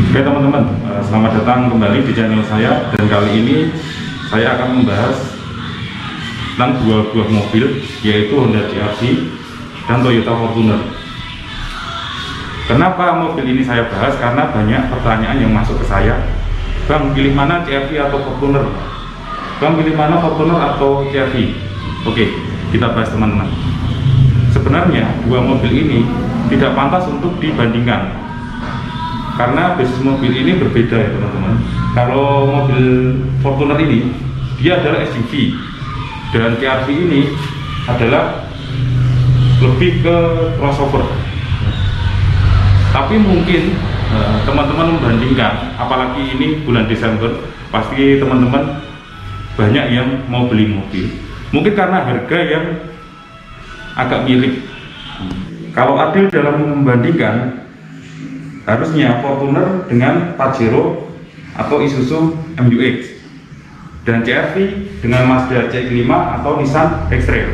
Oke teman-teman, selamat datang kembali di channel saya. Dan kali ini saya akan membahas tentang dua buah mobil, yaitu Honda CR-V dan Toyota Fortuner. Kenapa mobil ini saya bahas? Karena banyak pertanyaan yang masuk ke saya. Bang, pilih mana CR-V atau Fortuner? Bang, pilih mana Fortuner atau CR-V? Oke, kita bahas teman-teman. Sebenarnya dua mobil ini tidak pantas untuk dibandingkan, karena bisnis mobil ini berbeda ya teman-teman. Kalau mobil Fortuner ini dia adalah SUV, dan CR-V ini adalah lebih ke crossover. Tapi mungkin teman-teman membandingkan, apalagi ini bulan Desember, pasti teman-teman banyak yang mau beli mobil. Mungkin karena harga yang agak mirip. Kalau adil dalam membandingkan, harusnya Fortuner dengan Pajero atau Isuzu MU-X, dan CR-V dengan Mazda CX-5 atau Nissan X-Trail.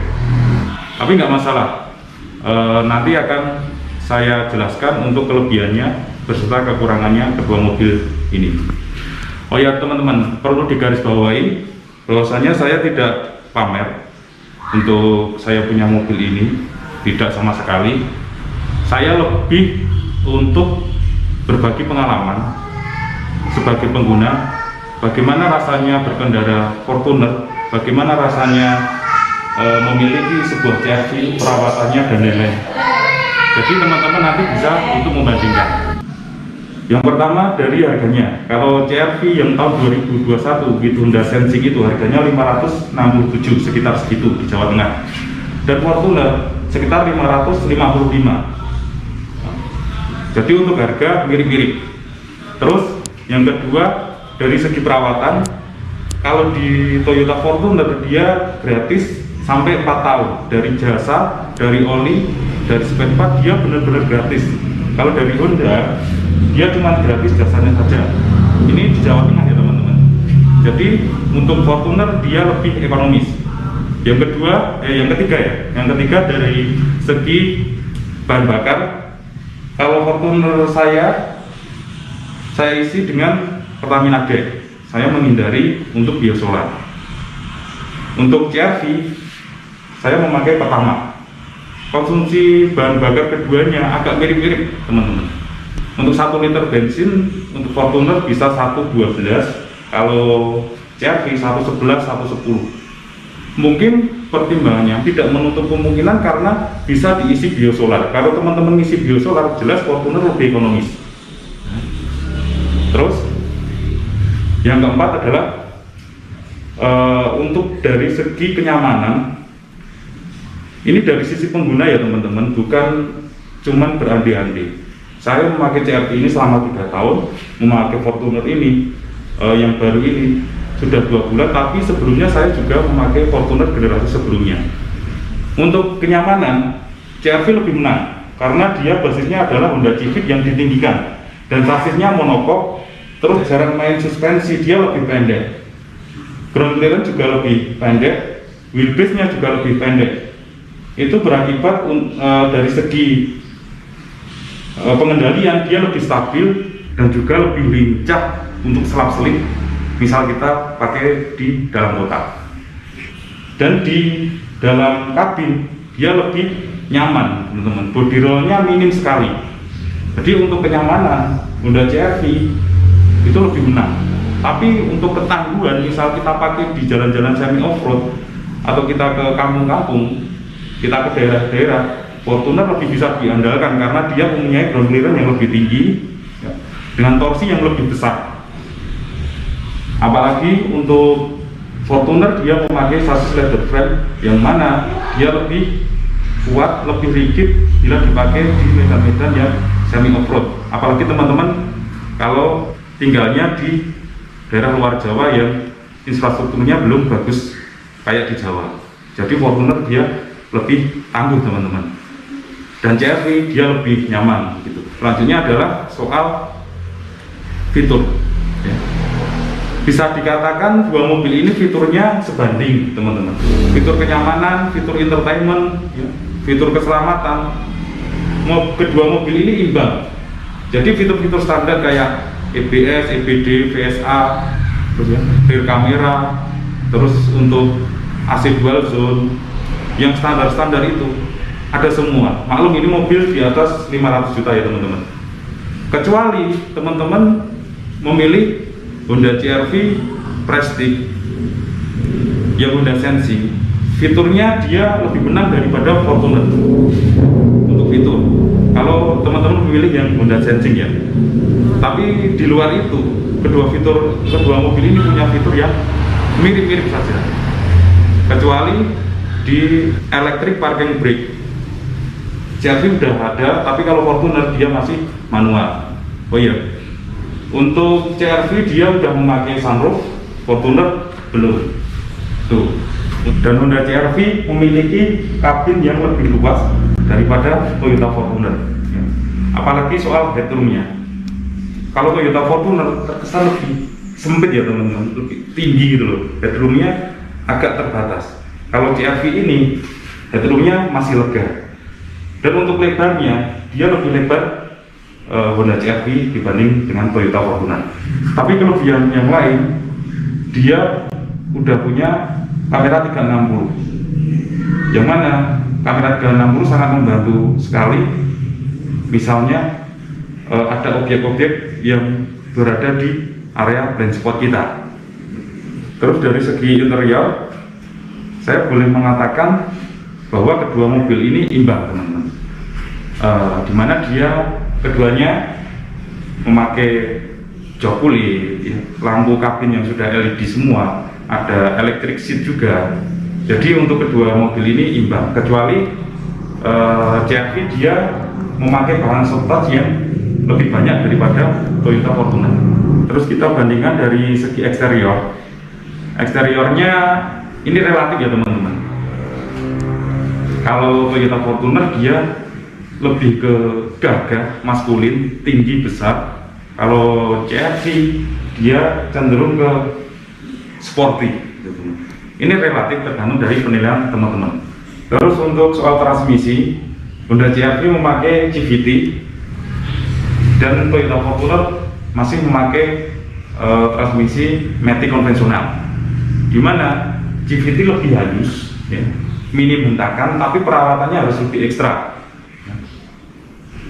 Tapi nggak masalah, nanti akan saya jelaskan untuk kelebihannya beserta kekurangannya kedua mobil ini. Oh ya teman-teman, perlu digarisbawahi bahwasanya saya tidak pamer untuk saya punya mobil ini, tidak sama sekali. Saya lebih untuk berbagi pengalaman sebagai pengguna, bagaimana rasanya berkendara Fortuner, bagaimana rasanya memiliki sebuah CR-V, perawatannya dan lain-lain. Jadi teman-teman nanti bisa untuk membandingkan. Yang pertama dari harganya. Kalau CR-V yang tahun 2021 gitu Honda Sensing itu harganya 567, sekitar segitu di Jawa Tengah, dan Fortuner sekitar 555. Jadi untuk harga mirip-mirip. Terus yang kedua dari segi perawatan, kalau di Toyota Fortuner dia gratis sampai 4 tahun, dari jasa, dari oli, dari spare part dia benar-benar gratis. Kalau dari Honda dia cuma gratis jasanya saja. Ini di Jawa Tengah ya teman-teman. Jadi untuk Fortuner dia lebih ekonomis. Yang ketiga dari segi bahan bakar. Kalau Fortuner saya isi dengan Pertamina DEK. Saya menghindari untuk biosolar. Untuk CR-V saya memakai Pertamax. Konsumsi bahan bakar keduanya agak mirip-mirip teman-teman. Untuk 1 liter bensin untuk Fortuner bisa 1,12, kalau CR-V 1,11, 1,10. Mungkin pertimbangannya tidak menutup kemungkinan karena bisa diisi biosolar. Kalau teman-teman ngisi biosolar, jelas Fortuner lebih ekonomis. Terus yang keempat adalah untuk dari segi kenyamanan. Ini dari sisi pengguna ya teman-teman, bukan cuman berandai-andai. Saya memakai CR-V ini selama 3 tahun, memakai Fortuner ini yang baru ini sudah 2 bulan, tapi sebelumnya saya juga memakai Fortuner generasi sebelumnya. Untuk kenyamanan, CR-V lebih menang karena dia basisnya adalah Honda Civic yang ditinggikan, dan sasisnya monokok. Terus jarak main suspensi dia lebih pendek, ground clearance juga lebih pendek, wheelbase-nya juga lebih pendek. Itu berakibat dari segi pengendalian dia lebih stabil dan juga lebih lincah untuk selap-selip. Misal kita pakai di dalam kota, dan di dalam kabin dia lebih nyaman teman-teman. Body roll-nya minim sekali. Jadi untuk kenyamanan Honda CR-V itu lebih menang. Tapi untuk ketangguhan, misal kita pakai di jalan-jalan semi off-road atau kita ke kampung-kampung, kita ke daerah-daerah, Fortuner lebih bisa diandalkan karena dia mempunyai ground clearance yang lebih tinggi dengan torsi yang lebih besar. Apalagi untuk Fortuner dia memakai sasis leather frame yang mana dia lebih kuat, lebih rigid bila dipakai di medan-medan yang semi off-road. Apalagi teman-teman kalau tinggalnya di daerah luar Jawa yang infrastrukturnya belum bagus kayak di Jawa. Jadi Fortuner dia lebih tangguh teman-teman, dan CR-V dia lebih nyaman gitu. Selanjutnya adalah soal fitur ya. Bisa dikatakan dua mobil ini fiturnya sebanding teman-teman. Fitur kenyamanan, fitur entertainment ya, fitur keselamatan, kedua mobil ini imbang. Jadi fitur-fitur standar kayak EBS, EBD, VSA, terus ya, rear kamera, terus untuk AC dual zone yang standar-standar itu ada semua. Maklum ini mobil di atas 500 juta ya teman-teman. Kecuali teman-teman memilih Honda CR-V Prestige yang Honda Sensing, fiturnya dia lebih menang daripada Fortuner untuk fitur. Kalau teman-teman memilih yang Honda Sensing ya, tapi di luar itu kedua mobil ini punya fitur yang mirip-mirip saja, kecuali di electric parking brake. CR-V udah ada, tapi kalau Fortuner dia masih manual. Oh iya, untuk CR-V dia udah memakai sunroof, Fortuner belum. Tuh. Dan Honda CR-V memiliki kabin yang lebih luas daripada Toyota Fortuner. Apalagi soal headroomnya. Kalau Toyota Fortuner terkesan lebih sempit ya teman-teman, lebih tinggi gitu loh. Headroomnya agak terbatas. Kalau CR-V ini headroomnya masih lega. Dan untuk lebarnya dia lebih lebar Honda CR-V dibanding dengan Toyota Fortuner. Tapi kelebihan yang lain, dia udah punya kamera 360, yang mana kamera 360 sangat membantu sekali. Misalnya ada objek-objek yang berada di area blind spot kita. Terus dari segi interior, saya boleh mengatakan bahwa kedua mobil ini imbang teman-teman, dimana dia keduanya memakai jok kulit, ya, lampu kabin yang sudah LED semua, ada electric seat juga. Jadi untuk kedua mobil ini imbang, kecuali CR-V dia memakai bahan soft yang lebih banyak daripada Toyota Fortuner. Terus kita bandingkan dari segi eksterior. Eksteriornya ini relatif ya teman-teman. Kalau Toyota Fortuner dia lebih ke gagah, maskulin, tinggi, besar. Kalau CR-V dia cenderung ke sporty. Ini relatif tergantung dari penilaian teman-teman. Terus untuk soal transmisi, Honda CR-V memakai CVT dan Toyota Fortuner masih memakai transmisi matic konvensional, di mana CVT lebih halus, ya, minim hentakan, tapi perawatannya harus lebih ekstra.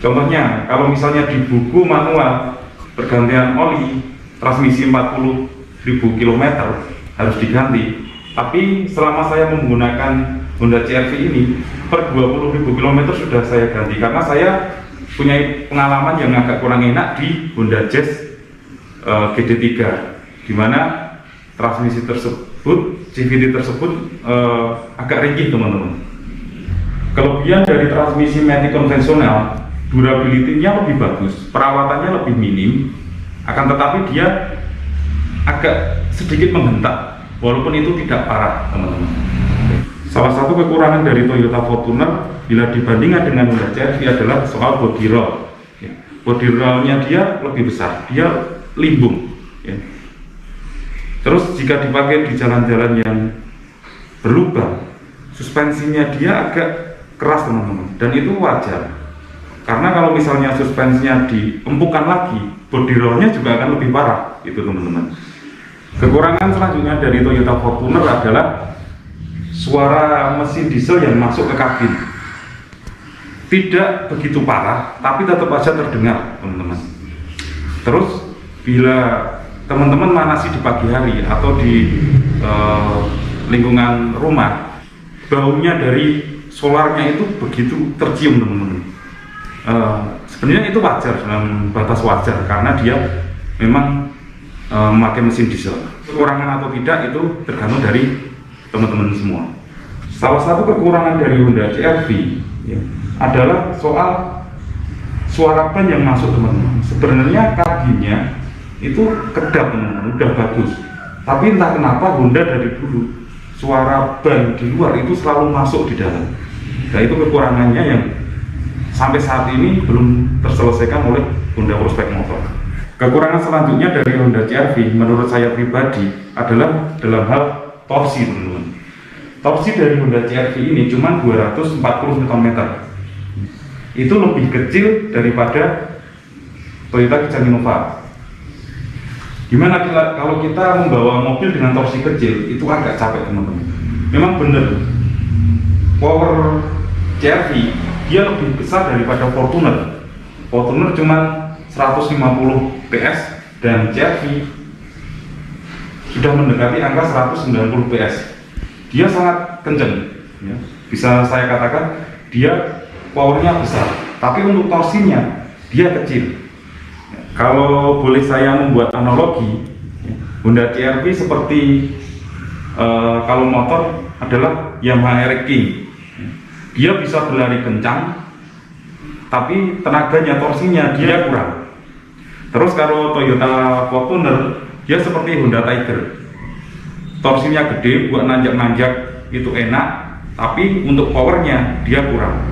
Contohnya, kalau misalnya di buku manual pergantian oli transmisi 40.000 km harus diganti, tapi selama saya menggunakan Honda CR-V ini per 20.000 km sudah saya ganti, karena saya punya pengalaman yang agak kurang enak di Honda Jazz GD3, dimana transmisi tersebut, CVT tersebut agak ringkih teman-teman. Kelebihan dari transmisi matic konvensional, durability-nya lebih bagus, perawatannya lebih minim, akan tetapi dia agak sedikit menghentak, walaupun itu tidak parah teman-teman. Salah satu kekurangan dari Toyota Fortuner bila dibandingkan dengan Honda CR-V adalah soal body roll. Body roll-nya dia lebih besar, dia limbung. Terus jika dipakai di jalan-jalan yang berlubang, suspensinya dia agak keras teman-teman, dan itu wajar. Karena kalau misalnya suspensinya diempukkan lagi, body roll-nya juga akan lebih parah, itu teman-teman. Kekurangan selanjutnya dari Toyota Fortuner adalah suara mesin diesel yang masuk ke kabin. Tidak begitu parah, tapi tetap aja terdengar teman-teman. Terus bila teman-teman manasi di pagi hari atau di lingkungan rumah, baunya dari solarnya itu begitu tercium teman-teman. Sebenarnya itu wajar, dalam batas wajar, karena dia memang memakai mesin diesel. Kekurangan atau tidak itu tergantung dari teman-teman semua. Salah satu kekurangan dari Honda CR-V ya, adalah soal suara ban yang masuk teman-teman. Sebenarnya kabinnya itu kedap teman-teman, udah bagus, tapi entah kenapa Honda dari dulu suara ban di luar itu selalu masuk di dalam. Nah itu kekurangannya yang sampai saat ini belum terselesaikan oleh Honda Prospect Motor. Kekurangan selanjutnya dari Honda CR-V menurut saya pribadi adalah dalam hal torsi teman-teman. Torsi dari Honda CR-V ini cuma 240 Nm. Itu lebih kecil daripada Toyota Kijang Innova. Gimana kalau kita membawa mobil dengan torsi kecil, itu agak capek teman-teman. Memang benar, power CR-V dia lebih besar daripada Fortuner. Fortuner cuma 150 PS dan CR-V sudah mendekati angka 190 PS. Dia sangat kencang, ya. Bisa saya katakan dia powernya besar, tapi untuk torsinya dia kecil. Kalau boleh saya membuat analogi, Honda CR-V seperti kalau motor adalah Yamaha RX King. Dia bisa berlari kencang, tapi tenaganya, torsinya dia kurang. Terus kalau Toyota Fortuner, dia seperti Honda Tiger. Torsinya gede, buat nanjak-nanjak itu enak, tapi untuk powernya dia kurang.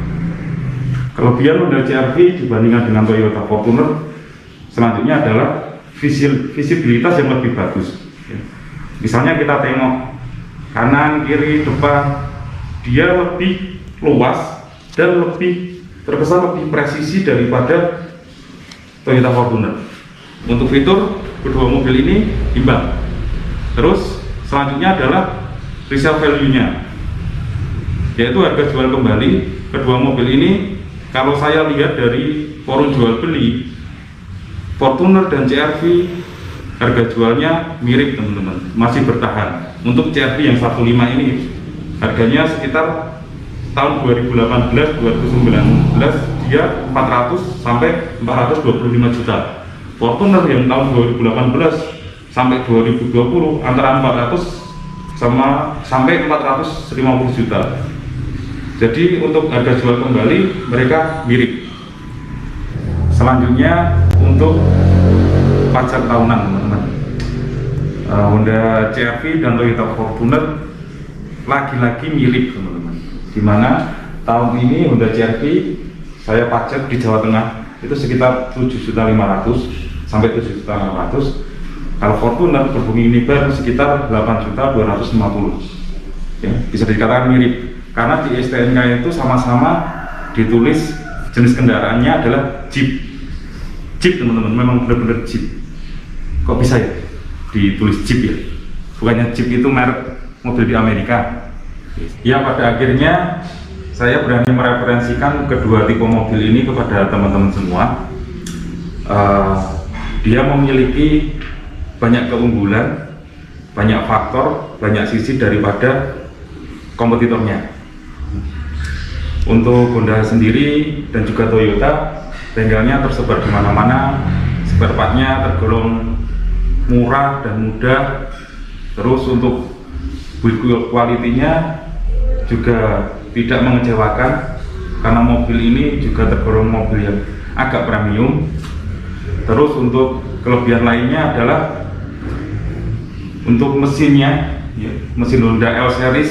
Kelebihan Honda CR-V dibandingkan dengan Toyota Fortuner selanjutnya adalah visibilitas yang lebih bagus. Misalnya kita tengok kanan, kiri, depan, dia lebih luas dan lebih terkesan lebih presisi daripada Toyota Fortuner. Untuk fitur kedua mobil ini imbang. Terus selanjutnya adalah resale value-nya, yaitu harga jual kembali kedua mobil ini. Kalau saya lihat dari forum jual beli, Fortuner dan CR-V harga jualnya mirip teman-teman, masih bertahan. Untuk CR-V yang 15 ini harganya sekitar tahun 2018-2019 dia 400 sampai 425 juta. Fortuner yang tahun 2018 sampai 2020 antara 400 sampai 450 juta. Jadi untuk harga jual kembali mereka mirip. Selanjutnya untuk pajak tahunan teman-teman, Honda CR-V dan Toyota Fortuner lagi-lagi mirip teman-teman. Dimana tahun ini Honda CR-V saya pajak di Jawa Tengah itu sekitar 7.500.000 sampai 7.600.000. Kalau Fortuner berbunyi Uniper sekitar 8.250.000. Ya, bisa dikatakan mirip karena di STNK itu sama-sama ditulis jenis kendaraannya adalah Jeep. Jeep teman-teman, memang benar-benar Jeep. Kok bisa ya ditulis Jeep ya? Bukannya Jeep itu merek mobil di Amerika. Ya, pada akhirnya saya berani mereferensikan kedua tipe mobil ini kepada teman-teman semua. Dia memiliki banyak keunggulan, banyak faktor, banyak sisi daripada kompetitornya. Untuk Honda sendiri dan juga Toyota, bengkelnya tersebar di mana-mana, spare part-nya tergolong murah dan mudah. Terus untuk build quality-nya juga tidak mengecewakan karena mobil ini juga tergolong mobil yang agak premium. Terus untuk kelebihan lainnya adalah untuk mesinnya, ya, mesin Honda L series,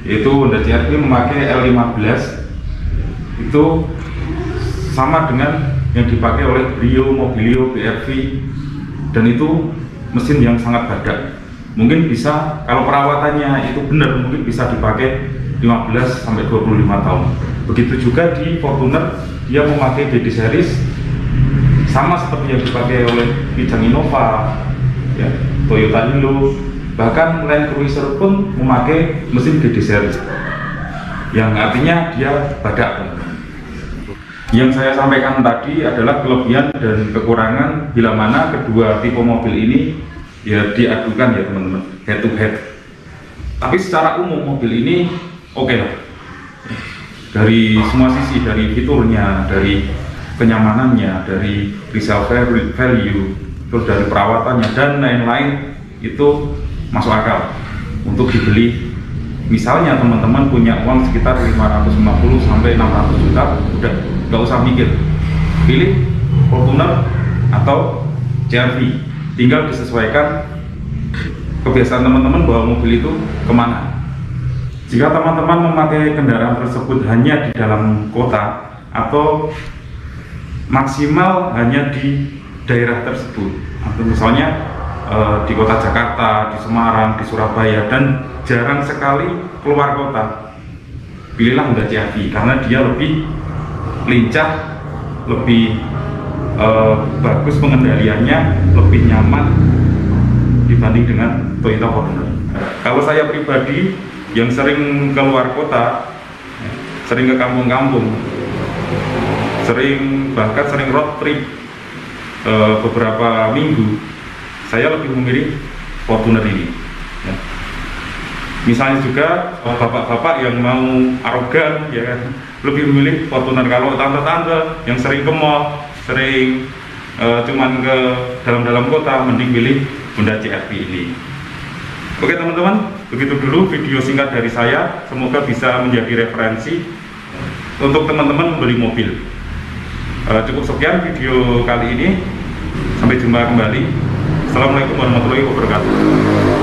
yaitu Honda CR-V memakai L15, itu sama dengan yang dipakai oleh Brio, Mobilio, BRV, dan itu mesin yang sangat badak. Mungkin bisa, kalau perawatannya itu benar, mungkin bisa dipakai 15 sampai 25 tahun. Begitu juga di Fortuner, dia memakai DD series sama seperti yang dipakai oleh Kijang Innova, ya, Toyota Hilux, bahkan Land Cruiser pun memakai mesin DD series, yang artinya dia badak. Yang saya sampaikan tadi adalah kelebihan dan kekurangan bila mana kedua tipe mobil ini ya diadukan ya teman-teman, head to head. Tapi secara umum mobil ini oke lah, dari semua sisi, dari fiturnya, dari kenyamanannya, dari resale value, terus dari perawatannya dan lain-lain itu masuk akal untuk dibeli. Misalnya teman-teman punya uang sekitar 550 sampai 600 juta, udah nggak usah mikir, pilih Fortuner atau CR-V, tinggal disesuaikan kebiasaan teman-teman bawa mobil itu kemana. Jika teman-teman memakai kendaraan tersebut hanya di dalam kota atau maksimal hanya di daerah tersebut, atau misalnya di kota Jakarta, di Semarang, di Surabaya, dan jarang sekali keluar kota, pilihlah Honda CR-V karena dia lebih lincah, lebih bagus pengendaliannya, lebih nyaman dibanding dengan Toyota Fortuner. Kalau saya pribadi yang sering keluar kota, sering ke kampung-kampung, bahkan sering road trip beberapa minggu, saya lebih memilih Fortuner ini. Ya. Misalnya juga bapak-bapak yang mau arogan, ya kan, lebih memilih Fortuner. Kalau tante-tante yang sering ke mall, sering cuman ke dalam kota, mending pilih Honda CR-V ini. Oke teman-teman, begitu dulu video singkat dari saya. Semoga bisa menjadi referensi untuk teman-teman membeli mobil. Cukup sekian video kali ini. Sampai jumpa kembali. Assalamualaikum warahmatullahi wabarakatuh.